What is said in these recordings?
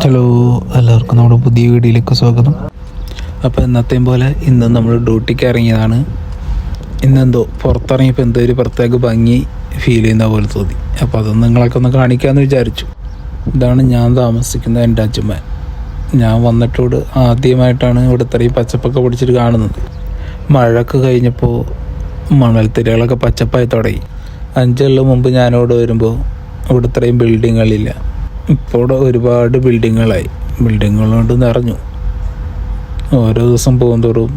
Hello, എല്ലാവർക്കും നമ്മുടെ പുതിയ വീഡിയോയിലേക്ക് സ്വാഗതം. അപ്പോൾ എന്നത്തെയും പോലെ ഇന്ന് നമ്മൾ ഡ്യൂട്ടിക്ക് ഇറങ്ങിയതാണ്. ഇന്നെന്തോ പുറത്തിറങ്ങിയപ്പോൾ എന്തോ ഒരു പ്രത്യേക ഭംഗി ഫീൽ ചെയ്യുന്ന പോലെ തോന്നി. അപ്പോൾ അതൊന്ന് നിങ്ങളൊക്കെ ഒന്ന് കാണിക്കാമെന്ന് വിചാരിച്ചു. ഇതാണ് ഞാൻ താമസിക്കുന്ന എൻ്റെ അച്ഛമ്മ. ഞാൻ വന്നിട്ടോട് ആദ്യമായിട്ടാണ് ഇവിടെ ഇത്രയും പച്ചപ്പൊക്കെ പിടിച്ചിട്ട് കാണുന്നത്. മഴയൊക്കെ കഴിഞ്ഞപ്പോൾ മണൽത്തിരകളൊക്കെ പച്ചപ്പായി തുടങ്ങി. 5 കൊല്ലം മുമ്പ് ഞാനിവിടെ വരുമ്പോൾ ഇവിടെ ഇത്രയും ബിൽഡിങ്ങുകളില്ല. ഇപ്പോൾ ഇവിടെ ഒരുപാട് ബിൽഡിങ്ങുകളായി. ബിൽഡിങ്ങുകൾ കൊണ്ട് നിറഞ്ഞു. ഓരോ ദിവസം പോകുന്തോറും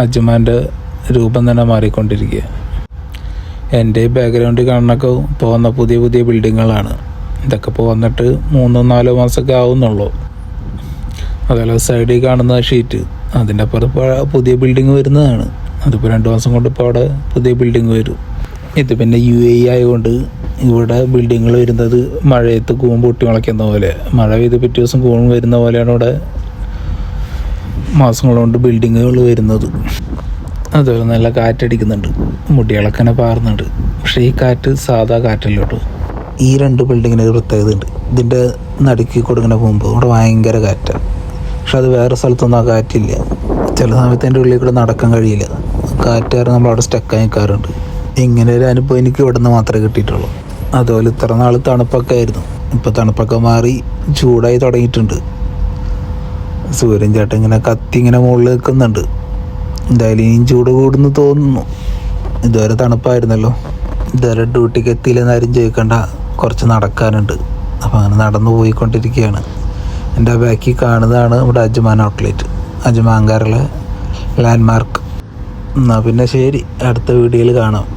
അജ്മാൻ്റെ രൂപം തന്നെ മാറിക്കൊണ്ടിരിക്കുക. എൻ്റെ ബാക്ക്ഗ്രൗണ്ടിൽ കാണുന്നൊക്കെ പോകുന്ന പുതിയ പുതിയ ബിൽഡിങ്ങുകളാണ്. ഇതൊക്കെ ഇപ്പോൾ വന്നിട്ട് 3-4 മാസമൊക്കെ ആവുന്നുള്ളൂ. അതുപോലെ സൈഡിൽ കാണുന്ന ഷീറ്റ്, അതിൻ്റെ അപ്പുറം പുതിയ ബിൽഡിങ് വരുന്നതാണ്. അതിപ്പോൾ 2 മാസം കൊണ്ട് ഇപ്പോൾ അവിടെ പുതിയ ബിൽഡിങ് വരും. ഇത് പിന്നെ UAE ആയതുകൊണ്ട് ഇവിടെ ബിൽഡിങ്ങുകൾ വരുന്നത് മഴയത്ത് കൂൺ പൊട്ടി മുളയ്ക്കുന്ന പോലെ, മഴ പെയ്ത് പിറ്റേ ദിവസം കൂൺ വരുന്ന പോലെയാണ് ഇവിടെ മാസങ്ങൾ കൊണ്ട് ബിൽഡിങ്ങുകൾ വരുന്നത്. അതുപോലെ നല്ല കാറ്റടിക്കുന്നുണ്ട്, മുടികളൊക്കെ തന്നെ പാറുന്നുണ്ട്. പക്ഷേ ഈ കാറ്റ് സാധാ കാറ്റല്ല കേട്ടോ. ഈ 2 ബിൽഡിങ്ങിന് ഒരു പ്രത്യേകത ഉണ്ട്. ഇതിൻ്റെ നടുക്കി കൊടുക്കുന്ന പോകുമ്പോൾ ഇവിടെ ഭയങ്കര കാറ്റാണ്. പക്ഷെ അത് വേറെ സ്ഥലത്തൊന്നും ആ കാറ്റില്ല. ചില സമയത്ത് എൻ്റെ ഉള്ളിൽ കൂടെ നടക്കാൻ കഴിയില്ല. കാറ്റുകാരൻ നമ്മളവിടെ സ്റ്റക്കായി നിൽക്കാറുണ്ട്. ഇങ്ങനെ ഒരു അനുഭവം എനിക്ക് ഇവിടെ നിന്ന് മാത്രമേ കിട്ടിയിട്ടുള്ളൂ. അതുപോലെ ഇത്ര നാൾ തണുപ്പൊക്കെ ആയിരുന്നു. ഇപ്പോൾ തണുപ്പൊക്കെ മാറി ചൂടായി തുടങ്ങിയിട്ടുണ്ട്. സൂര്യൻ ചേട്ടൻ ഇങ്ങനെ കത്തി ഇങ്ങനെ മുകളിൽ നിൽക്കുന്നുണ്ട്. എന്തായാലും ഇനിയും ചൂട് കൂടുന്നു തോന്നുന്നു. ഇതുവരെ തണുപ്പായിരുന്നല്ലോ. ഇതുവരെ ഡ്യൂട്ടിക്ക് എത്തിയില്ലെന്ന് ആരും ചോദിക്കണ്ട, കുറച്ച് നടക്കാനുണ്ട്. അപ്പോൾ അങ്ങനെ നടന്നു പോയിക്കൊണ്ടിരിക്കുകയാണ്. എൻ്റെ ബാക്കിൽ കാണുന്നതാണ് ഇവിടെ അജ്മാൻ ഔട്ട്ലെറ്റ്, അജ്മാൻകാരുടെ ലാൻഡ്മാർക്ക്. എന്നാൽ പിന്നെ ശരി, അടുത്ത വീഡിയോയിൽ കാണാം.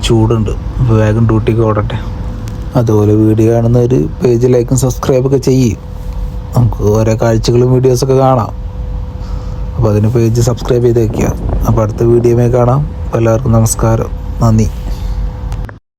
ചൂടുണ്ട്, അപ്പോൾ വേഗം ഡ്യൂട്ടിക്ക് ഓടട്ടെ. അതുപോലെ വീഡിയോ കാണുന്ന ഒരു പേജ് ലൈക്കും സബ്സ്ക്രൈബൊക്കെ ചെയ്യും. നമുക്ക് ഓരോ കാഴ്ചകളും വീഡിയോസൊക്കെ കാണാം. അപ്പോൾ അതിന് പേജ് സബ്സ്ക്രൈബ് ചെയ്ത് വയ്ക്കുക. അപ്പോൾ അടുത്ത വീഡിയോയിൽ കാണാം. എല്ലാവർക്കും നമസ്കാരം, നന്ദി.